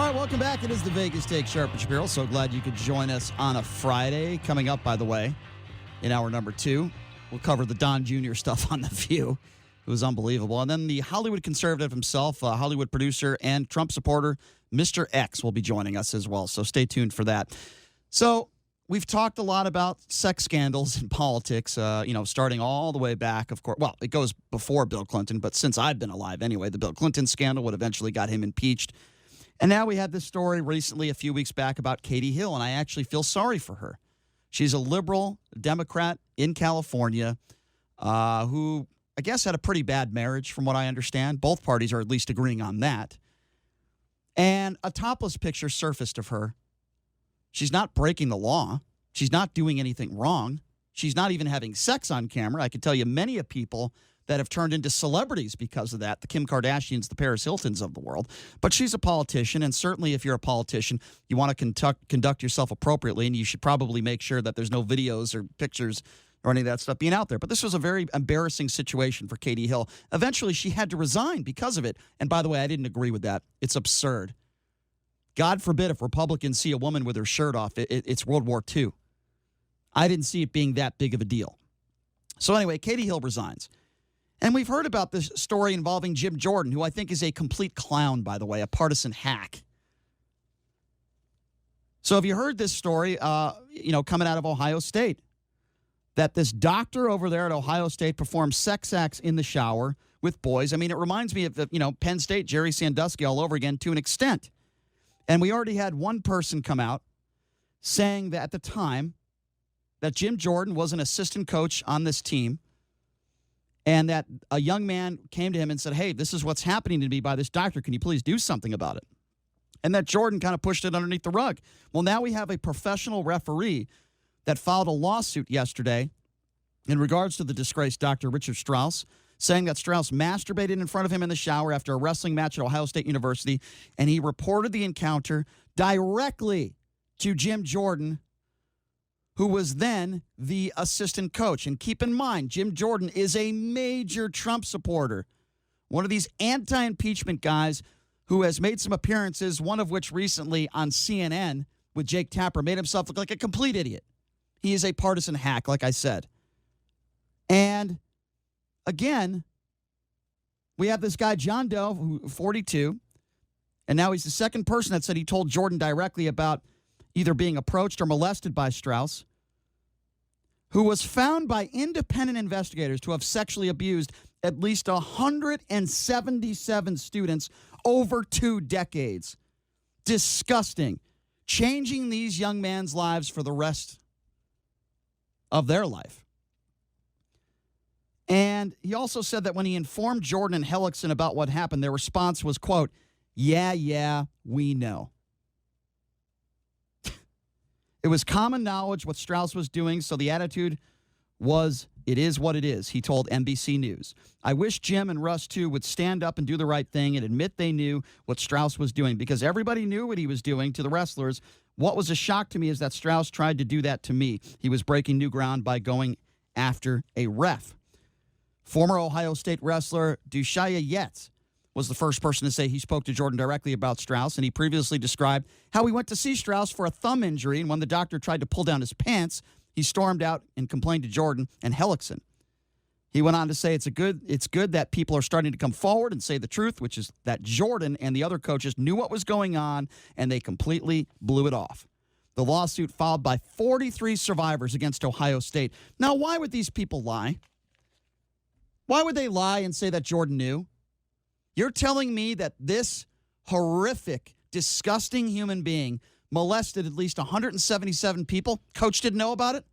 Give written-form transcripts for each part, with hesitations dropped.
right, welcome back. It is the Vegas Take, Sharp and Shapiro. So glad you could join us on a Friday. Coming up, by the way, in hour number 2, we'll cover the Don Jr. stuff on The View. It was unbelievable. And then the Hollywood conservative himself, Hollywood producer and Trump supporter, Mr. X, will be joining us as well. So stay tuned for that. So we've talked a lot about sex scandals in politics, starting all the way back, of course. Well, it goes before Bill Clinton, but since I've been alive anyway, the Bill Clinton scandal, what eventually got him impeached. And now we had this story recently, a few weeks back, about Katie Hill, and I actually feel sorry for her. She's a liberal Democrat in California who, I guess, had a pretty bad marriage, from what I understand. Both parties are at least agreeing on that. And a topless picture surfaced of her. She's not breaking the law. She's not doing anything wrong. She's not even having sex on camera. I can tell you many of people that have turned into celebrities because of that, the Kim Kardashians, the Paris Hiltons of the world. But she's a politician, and certainly if you're a politician, you want to conduct yourself appropriately, and you should probably make sure that there's no videos or pictures or any of that stuff being out there. But this was a very embarrassing situation for Katie Hill. Eventually, she had to resign because of it. And by the way, I didn't agree with that. It's absurd. God forbid if Republicans see a woman with her shirt off, it's World War II. I didn't see it being that big of a deal. So anyway, Katie Hill resigns. And we've heard about this story involving Jim Jordan, who I think is a complete clown, by the way, a partisan hack. So have you heard this story, coming out of Ohio State, that this doctor over there at Ohio State performed sex acts in the shower with boys? I mean, it reminds me of, Penn State, Jerry Sandusky all over again to an extent. And we already had one person come out saying that at the time that Jim Jordan was an assistant coach on this team, and that a young man came to him and said, hey, this is what's happening to me by this doctor. Can you please do something about it? And that Jordan kind of pushed it underneath the rug. Well, now we have a professional referee that filed a lawsuit yesterday in regards to the disgraced Dr. Richard Strauss, saying that Strauss masturbated in front of him in the shower after a wrestling match at Ohio State University, and he reported the encounter directly to Jim Jordan, who was then the assistant coach. And keep in mind, Jim Jordan is a major Trump supporter, one of these anti-impeachment guys who has made some appearances, one of which recently on CNN with Jake Tapper, made himself look like a complete idiot. He is a partisan hack, like I said. And again, we have this guy, John Doe, who 42, and now he's the second person that said he told Jordan directly about either being approached or molested by Strauss, who was found by independent investigators to have sexually abused at least 177 students over 2 decades. Disgusting. Changing these young men's lives for the rest of their life. And he also said that when he informed Jordan and Hellickson about what happened, their response was, quote, yeah, we know. It was common knowledge what Strauss was doing, so the attitude was, it is what it is, he told NBC News. I wish Jim and Russ, too, would stand up and do the right thing and admit they knew what Strauss was doing, because everybody knew what he was doing to the wrestlers. What was a shock to me is that Strauss tried to do that to me. He was breaking new ground by going after a ref. Former Ohio State wrestler Dushaya Yetz was the first person to say he spoke to Jordan directly about Strauss, and he previously described how he went to see Strauss for a thumb injury, and when the doctor tried to pull down his pants, he stormed out and complained to Jordan and Hellickson. He went on to say it's good that people are starting to come forward and say the truth, which is that Jordan and the other coaches knew what was going on, and they completely blew it off. The lawsuit filed by 43 survivors against Ohio State. Now, why would these people lie? Why would they lie and say that Jordan knew? You're telling me that this horrific, disgusting human being molested at least 177 people? Coach didn't know about it?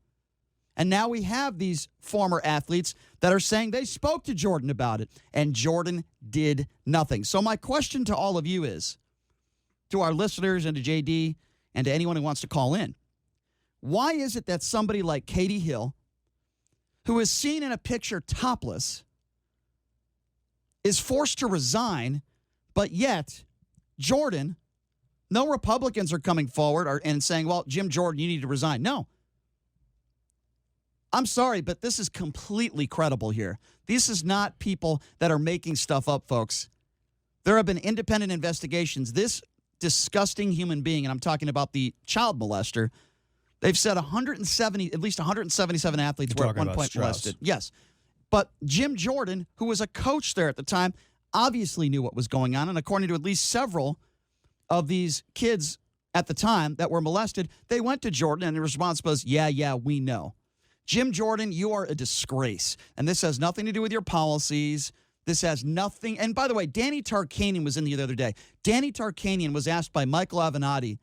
And now we have these former athletes that are saying they spoke to Jordan about it, and Jordan did nothing. So my question to all of you is, to our listeners and to JD and to anyone who wants to call in, why is it that somebody like Katie Hill, who is seen in a picture topless, is forced to resign, but yet Jordan, no Republicans are coming forward and saying, well, Jim Jordan, you need to resign. No. I'm sorry, but this is completely credible here. This is not people that are making stuff up, folks. There have been independent investigations. This disgusting human being, and I'm talking about the child molester. They've said at least 177 athletes were at one point molested. Yes. But Jim Jordan, who was a coach there at the time, obviously knew what was going on. And according to at least several of these kids at the time that were molested, they went to Jordan, and the response was, yeah, we know. Jim Jordan, you are a disgrace. And this has nothing to do with your policies. This has nothing. And by the way, Danny Tarkanian was in the other day. Danny Tarkanian was asked by Michael Avenatti,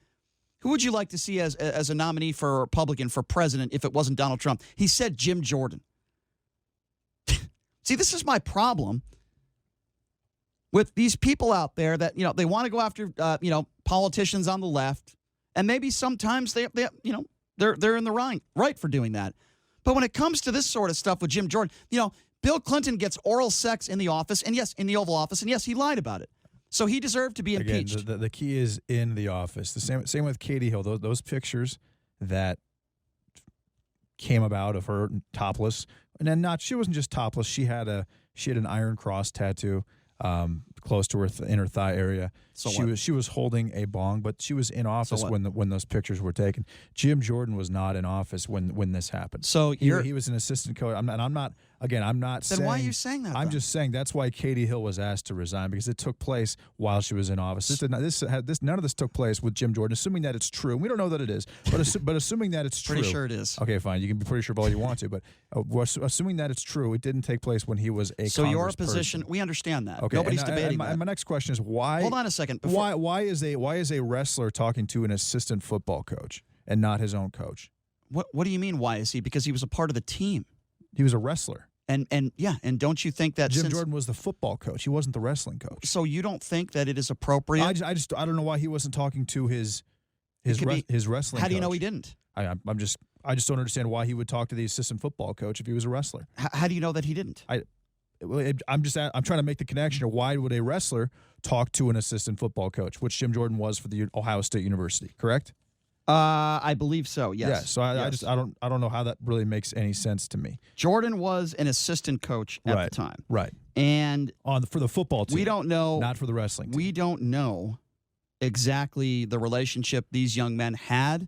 who would you like to see as a nominee for a Republican for president if it wasn't Donald Trump? He said Jim Jordan. See, this is my problem with these people out there that, they want to go after, politicians on the left. And maybe sometimes they're in the right for doing that. But when it comes to this sort of stuff with Jim Jordan, Bill Clinton gets oral sex in the office, and yes, in the Oval Office, and yes, he lied about it. So he deserved to be impeached. Again, the key is in the office. The same with Katie Hill. Those pictures that came about of her topless, and then she wasn't just topless. She had an Iron Cross tattoo close to her inner thigh area. So she was holding a bong, but she was in office when those pictures were taken. Jim Jordan was not in office when this happened. So he was an assistant coach. I'm not Then saying. why are you saying that? I'm just saying that's why Katie Hill was asked to resign, because it took place while she was in office. None of this took place with Jim Jordan, assuming that it's true. We don't know that it is, but assuming that it's true. Pretty sure it is. Okay, fine. You can be pretty sure all you want to, but assuming that it's true, it didn't take place when he was a. So your position, we understand that. Okay, nobody's debating that. My next question is why. Hold on a second. Why is a wrestler talking to an assistant football coach and not his own coach? What do you mean? Why is he? Because he was a part of the team. He was a wrestler. And don't you think that Jim Jordan was the football coach? He wasn't the wrestling coach. So you don't think that it is appropriate? I don't know why he wasn't talking to his wrestling. How do you coach. know he didn't? I just don't understand why he would talk to the assistant football coach if he was a wrestler. How do you know that he didn't? I'm trying to make the connection of why would a wrestler talk to an assistant football coach, which Jim Jordan was for the Ohio State University, correct? I believe so. Yes. Yeah. So I don't know how that really makes any sense to me. Jordan was an assistant coach at the time, right? And for the football team, we don't know, not for the wrestling team. We don't know exactly the relationship these young men had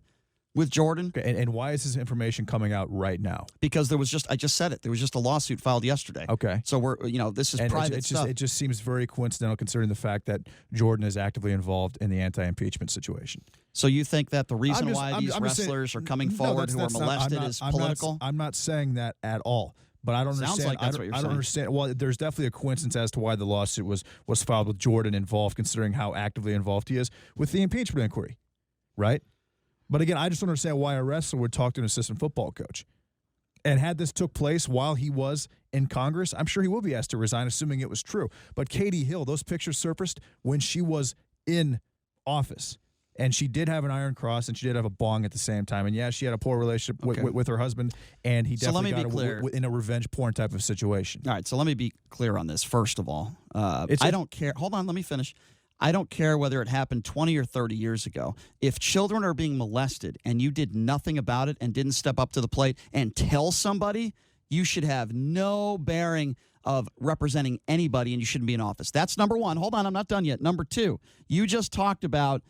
with Jordan. Okay, and why is this information coming out right now? Because I just said it. There was just a lawsuit filed yesterday. Okay. So this is private stuff. It just seems very coincidental considering the fact that Jordan is actively involved in the anti-impeachment situation. So you think that the reason why these wrestlers are coming forward who are molested is political? I'm not saying that at all. But I don't understand. Sounds like that's what you're saying. I don't understand. Well, there's definitely a coincidence as to why the lawsuit was filed with Jordan involved, considering how actively involved he is with the impeachment inquiry, right? But again, I just don't understand why a wrestler would talk to an assistant football coach. And had this took place while he was in Congress, I'm sure he will be asked to resign, assuming it was true. But Katie Hill, those pictures surfaced when she was in office. And she did have an Iron Cross, and she did have a bong at the same time. And, yeah, she had a poor relationship with her husband, and he definitely got in a revenge porn type of situation. All right, so let me be clear on this, first of all. I don't care. Hold on, let me finish. I don't care whether it happened 20 or 30 years ago. If children are being molested and you did nothing about it and didn't step up to the plate and tell somebody, you should have no bearing of representing anybody, and you shouldn't be in office. That's number one. Hold on, I'm not done yet. Number two, you just talked about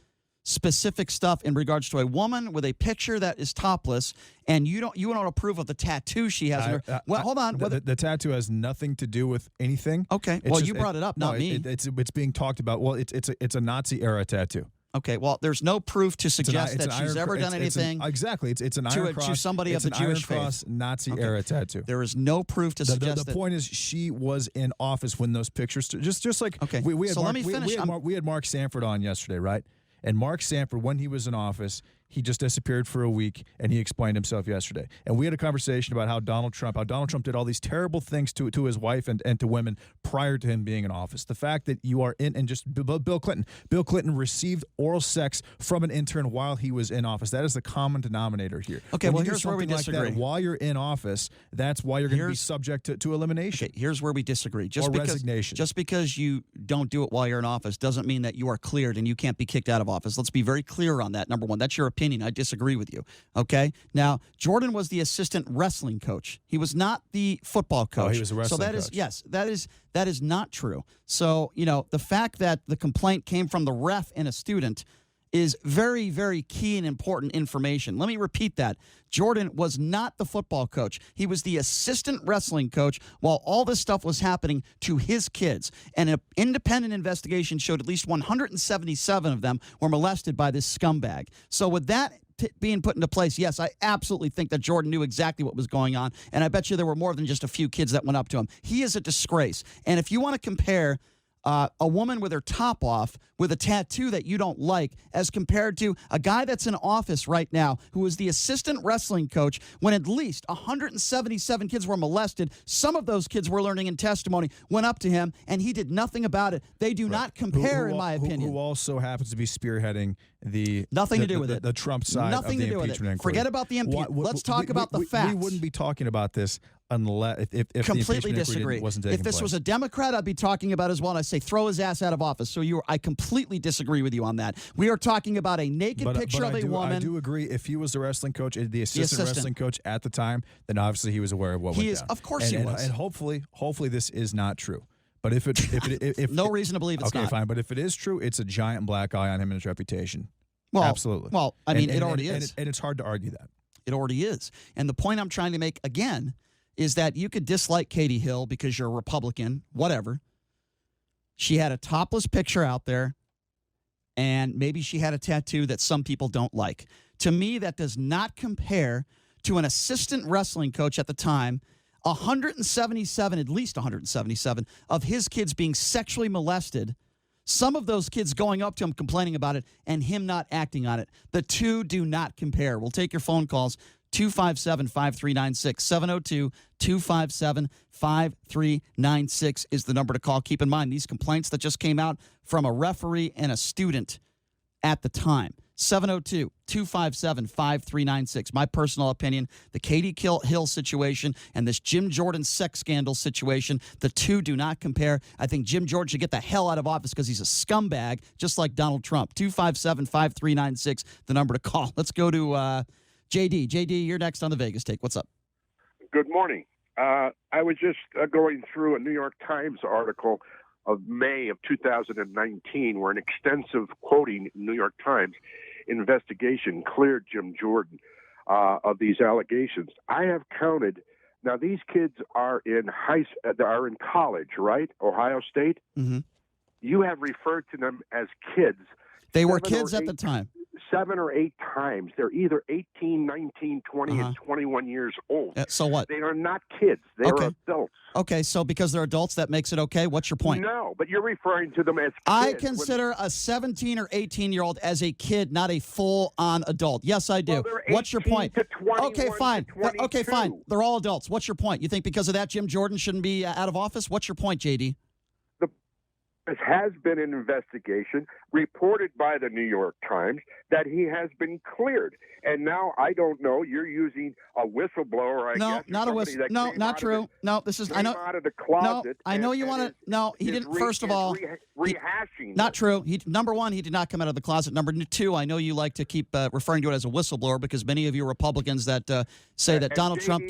specific stuff in regards to a woman with a picture that is topless, and you don't approve of the tattoo she has. Hold on. The tattoo has nothing to do with anything. Okay. You brought it up, not me. It's being talked about. Well, it's a Nazi era tattoo. Okay. Well, there's no proof to suggest that she's ever done anything. Exactly. It's an Iron Cross to somebody of the Jewish faith. Nazi era tattoo. There is no proof to suggest the point is she was in office when those pictures. Just like we had let me finish. We had Mark Sanford on yesterday, right? And Mark Sanford, when he was in office, he just disappeared for a week, and he explained himself yesterday. And we had a conversation about how Donald Trump did all these terrible things to his wife and to women prior to him being in office. The fact that you are in, and just Bill Clinton received oral sex from an intern while he was in office. That is the common denominator here. Okay, well, here's where we disagree. Like that, while you're in office, that's why you're going to be subject to elimination. Okay, here's where we disagree. Resignation. Just because you don't do it while you're in office doesn't mean that you are cleared and you can't be kicked out of office. Let's be very clear on that. Number one, that's your opinion. opinion. I disagree with you. Okay? Now, Jordan was the assistant wrestling coach. He was not the football coach. Oh, he was a wrestling so that coach. is yes, that is not true. So, the fact that the complaint came from the ref and a student is very, very key and important information. Let me repeat that. Jordan was not the football coach. He was the assistant wrestling coach while all this stuff was happening to his kids. And an independent investigation showed at least 177 of them were molested by this scumbag. So with that being put into place, yes, I absolutely think that Jordan knew exactly what was going on. And I bet you there were more than just a few kids that went up to him. He is a disgrace. And if you want to compare a woman with her top off with a tattoo that you don't like as compared to a guy that's in office right now who is the assistant wrestling coach when at least 177 kids were molested. Some of those kids were learning in testimony, went up to him, and he did nothing about it. They do not compare, in my opinion. Who also happens to be spearheading the Trump side Nothing of the to do with impeachment it. inquiry. Forget about the impeachment. Let's talk about the facts. We wouldn't be talking about this unless if the completely impeachment disagree. inquiry wasn't taking If this place. was a Democrat, I'd be talking about as well, and I say throw his ass out of office. So I completely disagree with you on that. We are talking about a naked picture of a woman. I do agree. If he was the wrestling coach, the assistant wrestling coach at the time, then obviously he was aware of what went down. Of course he was. And hopefully this is not true. But if no reason to believe it's not. Okay, fine. But if it is true, it's a giant black eye on him and his reputation. Well, absolutely. Well, I mean, it already is. And it's hard to argue that. It already is. And the point I'm trying to make, again, is that you could dislike Katie Hill because you're a Republican, whatever. She had a topless picture out there, and maybe she had a tattoo that some people don't like. To me, that does not compare to an assistant wrestling coach at the time, 177, at least 177, of his kids being sexually molested. Some of those kids going up to him, complaining about it, and him not acting on it. The two do not compare. We'll take your phone calls. 257-5396. 702-257-5396 is the number to call. Keep in mind, these complaints that just came out from a referee and a student at the time. 702-257-5396. My personal opinion, the Katie Hill situation and this Jim Jordan sex scandal situation, the two do not compare. I think Jim Jordan should get the hell out of office because he's a scumbag, just like Donald Trump. 257-5396, the number to call. Let's go to JD. JD, you're next on the Vegas Take. What's up? Good morning. I was just going through a New York Times article of May of 2019 where an extensive quoting New York Times investigation cleared Jim Jordan of these allegations. I have counted. Now, these kids are in college, right? Ohio State? Mm-hmm. You have referred to them as kids. They were kids at the time. 7 or 8 times. They're either 18, 19, 20, and 21 years old. So what? They are not kids. They are adults. Okay, so because they're adults, that makes it okay? What's your point? No, but you're referring to them as kids. I consider a 17 or 18-year-old as a kid, not a full-on adult. Yes, I do. Well, what's your point? Okay, fine. Okay, fine. fine. They're all adults. What's your point? You think because of that, Jim Jordan shouldn't be out of office? What's your point, JD? There has been an investigation reported by the New York Times that he has been cleared. And now I don't know. You're using a whistleblower, I guess. Not a whistle. No, not true. No, this is. I know. Out of the closet. No, I know you want to. No, he didn't. First of all, rehashing. Not true. Number one, he did not come out of the closet. Number two, I know you like to keep referring to it as a whistleblower because many of you Republicans that say that Donald Trump.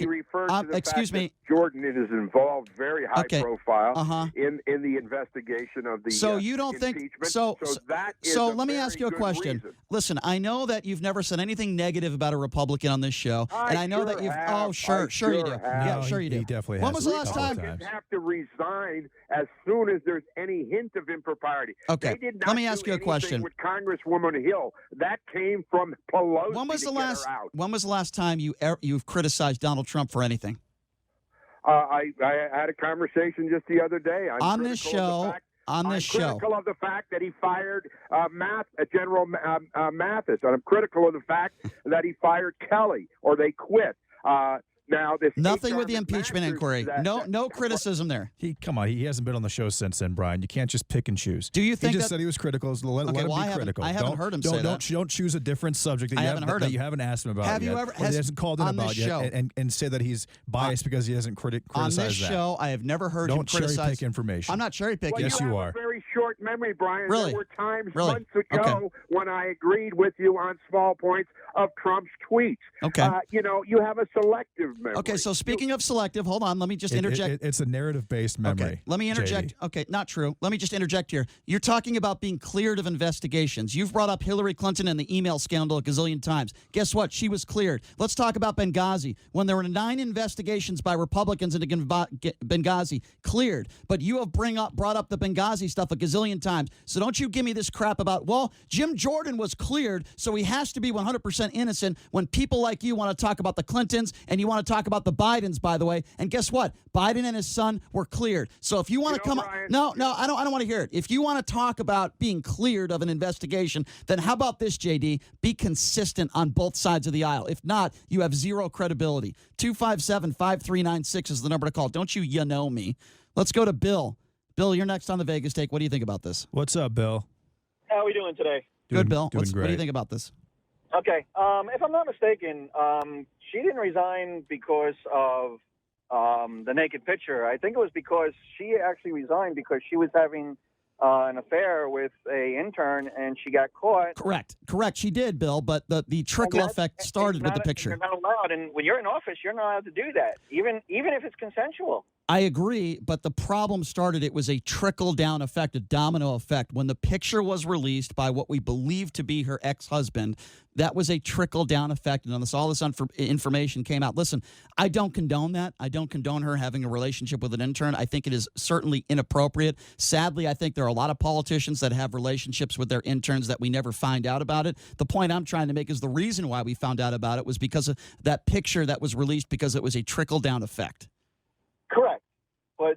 Excuse me. Jordan is involved, very high profile, in the investigation of the. So you don't think so? So let me ask you a question. Reason. Listen, I know that you've never said anything negative about a Republican on this show, and I know that you've. Sure you do. Yeah, sure you do. He definitely has. When was the last time? Republicans have to resign as soon as there's any hint of impropriety. Okay. They did not let me ask you a question. With Congresswoman Hill, that came from Pelosi. When was the last time you've criticized Donald Trump for anything? I had a conversation just the other day. On this show. I'm critical of the fact that he fired General Mathis, and I'm critical of the fact that he fired Kelly, or they quit. Now, this Nothing HR with the impeachment McMaster's inquiry. that- No criticism there. He hasn't been on the show since then, Brian. You can't just pick and choose. Do you think he just that- said he was critical? So let Okay, him well, be critical. I haven't heard him say that. Don't choose a different subject that I you haven't heard him. you haven't asked him about. Have yet, you ever- or he has- hasn't called in on this about yet, show- and say that he's biased because he hasn't criticized On this that. show, I have never heard him Don't cherry criticize. pick information. I'm not cherry picking. Well, Yes, you you have are. a very short memory, Brian. Really? There were times Really? months ago Okay. when I agreed with you on small points of Trump's tweets. Okay. You have a selective memory. Okay, so speaking of selective, hold on. Let me just interject. It's a narrative-based memory. Okay, let me interject. JD. Okay, not true. Let me just interject here. You're talking about being cleared of investigations. You've brought up Hillary Clinton and the email scandal a gazillion times. Guess what? She was cleared. Let's talk about Benghazi. When there were 9 investigations by Republicans into Benghazi, cleared. But you have brought up the Benghazi stuff a gazillion times. So don't you give me this crap about, well, Jim Jordan was cleared, so he has to be 100% innocent when people like you want to talk about the Clintons and you want to talk about the Bidens, by the way. And guess what? Biden and his son were cleared. So if you want to come Brian, no, I don't want to hear it. If you want to talk about being cleared of an investigation, then how about this, JD? Be consistent on both sides of the aisle. If not, you have zero credibility. 257-5396 is the number to call. Don't you know me. Let's go to Bill. Bill, you're next on the Vegas Take. What do you think about this? What's up, Bill? How are we doing today? Good, Bill. Doing What great. do you think about this? Okay. If I'm not mistaken, she didn't resign because of the naked picture. I think it was because she actually resigned because she was having an affair with a intern and she got caught. Correct. She did, Bill, but the trickle effect started with the picture. You're not allowed, and when you're in office, you're not allowed to do that, even if it's consensual. I agree, but the problem started, it was a trickle-down effect, a domino effect. When the picture was released by what we believe to be her ex-husband, that was a trickle-down effect, and all this information came out. Listen, I don't condone that. I don't condone her having a relationship with an intern. I think it is certainly inappropriate. Sadly, I think there are a lot of politicians that have relationships with their interns that we never find out about it. The point I'm trying to make is the reason why we found out about it was because of that picture that was released because it was a trickle-down effect. Correct, but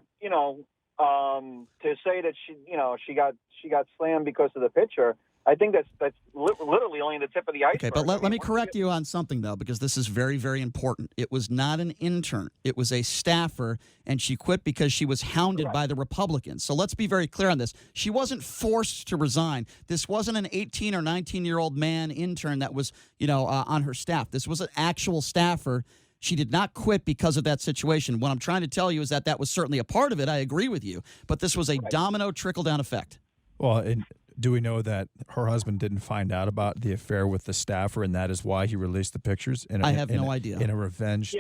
to say that she got slammed because of the picture, I think that's literally only the tip of the iceberg. Okay, but let me correct you on something, though, because this is very, very important. It was not an intern. It was a staffer, and she quit because she was hounded by the Republicans. So let's be very clear on this. She wasn't forced to resign. This wasn't an 18 or 19-year-old man intern that was, on her staff. This was an actual staffer. She did not quit because of that situation. What I'm trying to tell you is that was certainly a part of it. I agree with you. But this was a domino trickle-down effect. Well, and do we know that her husband didn't find out about the affair with the staffer, and that is why he released the pictures? I have no idea. In a revenge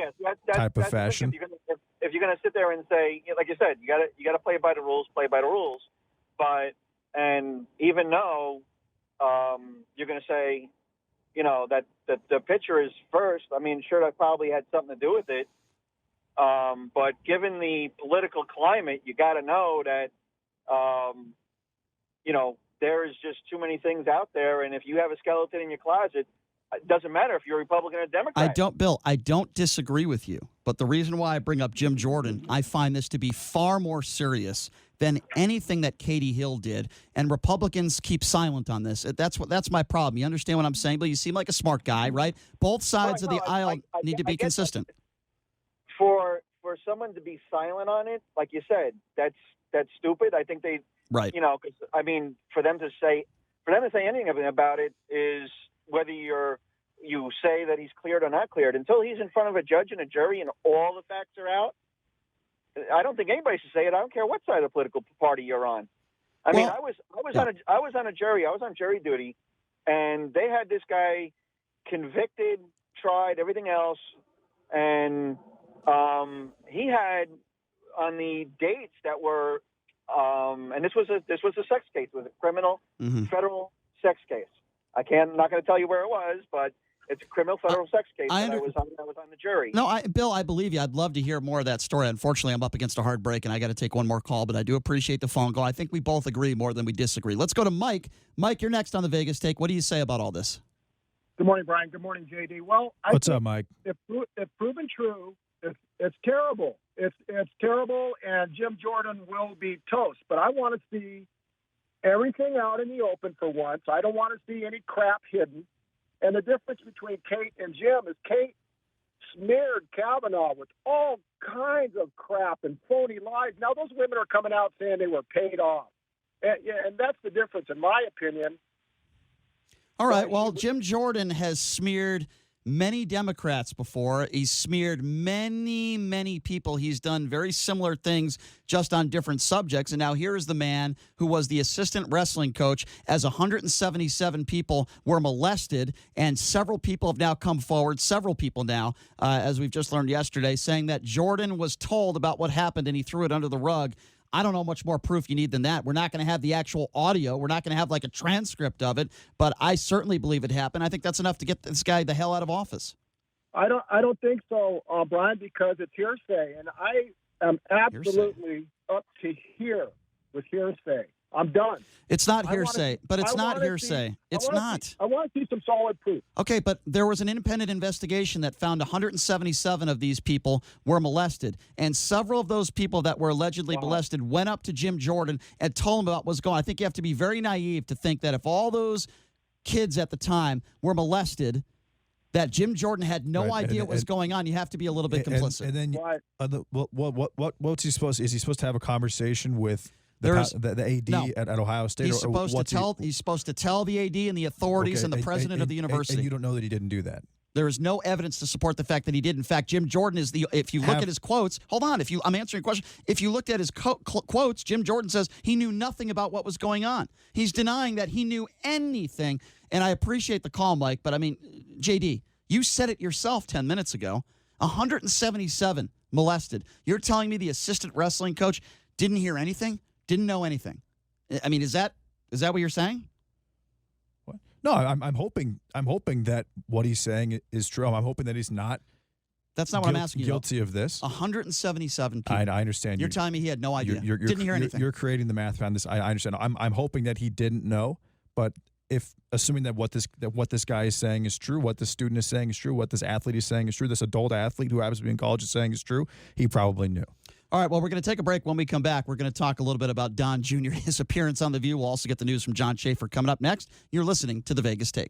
type of fashion. If you're going to sit there and say, like you said, you got to play by the rules, and even though you're going to say, that the picture is first. I mean, sure, that probably had something to do with it. But given the political climate, you got to know that, there is just too many things out there. And if you have a skeleton in your closet, it doesn't matter if you're a Republican or Democrat. Bill, I don't disagree with you. But the reason why I bring up Jim Jordan, I find this to be far more serious than anything that Katie Hill did, and Republicans keep silent on this. That's my problem. You understand what I'm saying? But you seem like a smart guy, right? Both sides of the aisle need to be consistent. For someone to be silent on it, like you said, that's stupid. I think they, right? Because I mean, for them to say anything about it is whether you say that he's cleared or not cleared. Until he's in front of a judge and a jury and all the facts are out, I don't think anybody should say it. I don't care what side of the political party you're on. I was on a jury. I was on jury duty, and they had this guy convicted, tried, everything else, and he had on the dates that were, and this was a sex case. It was a criminal federal sex case. I'm not going to tell you where it was, but it's a criminal federal sex case. I was on the jury. No, Bill, I believe you. I'd love to hear more of that story. Unfortunately, I'm up against a hard break, and I got to take one more call, but I do appreciate the phone call. I think we both agree more than we disagree. Let's go to Mike. Mike, you're next on the Vegas Take. What do you say about all this? Good morning, Brian. Good morning, JD. Well, what's up, Mike? If proven true, it's terrible. It's terrible, and Jim Jordan will be toast. But I want to see everything out in the open for once. I don't want to see any crap hidden. And the difference between Kate and Jim is Kate smeared Kavanaugh with all kinds of crap and phony lies. Now those women are coming out saying they were paid off. And that's the difference, in my opinion. All right, well, Jim Jordan has smeared many Democrats before. He's smeared many, many people. He's done very similar things just on different subjects. And now here is the man who was the assistant wrestling coach as 177 people were molested, and several people have now come forward, as we've just learned yesterday, saying that Jordan was told about what happened and he threw it under the rug. I don't know much more proof you need than that. We're not going to have the actual audio. We're not going to have like a transcript of it, but I certainly believe it happened. I think that's enough to get this guy the hell out of office. I don't think so, Brian, because it's hearsay, and I am absolutely up to here with hearsay. I'm done. It's not hearsay, but it's not hearsay. It's not. I want to see some solid proof. Okay, but there was an independent investigation that found 177 of these people were molested, and several of those people that were allegedly molested went up to Jim Jordan and told him about what was going on. I think you have to be very naive to think that if all those kids at the time were molested, that Jim Jordan had no idea what was going on. You have to be a little bit complicit. And then, what's he supposed? Is he supposed to have a conversation with the AD at Ohio State? He's supposed to tell the AD and the authorities and the president of the university. And you don't know that he didn't do that. There is no evidence to support the fact that he did. In fact, Jim Jordan is if you look at his quotes, hold on, I'm answering a question. If you looked at his quotes, Jim Jordan says he knew nothing about what was going on. He's denying that he knew anything. And I appreciate the call, Mike, but I mean, JD, you said it yourself 10 minutes ago. 177 molested. You're telling me the assistant wrestling coach didn't hear anything? Didn't know anything? I mean, is that what you're saying? What? No, I'm hoping that what he's saying is true. I'm hoping that he's not. That's not what I'm asking you. Guilty of this. 177 people. I understand. You're telling me he had no idea. Didn't hear anything. You're creating the math behind this. I understand. I'm hoping that he didn't know, but assuming that what this guy is saying is true, what the student is saying is true, what this athlete is saying is true, this adult athlete who happens to be in college is saying is true, he probably knew. All right, well, we're going to take a break. When we come back, we're going to talk a little bit about Don Jr., his appearance on The View. We'll also get the news from John Schaefer coming up next. You're listening to The Vegas Take.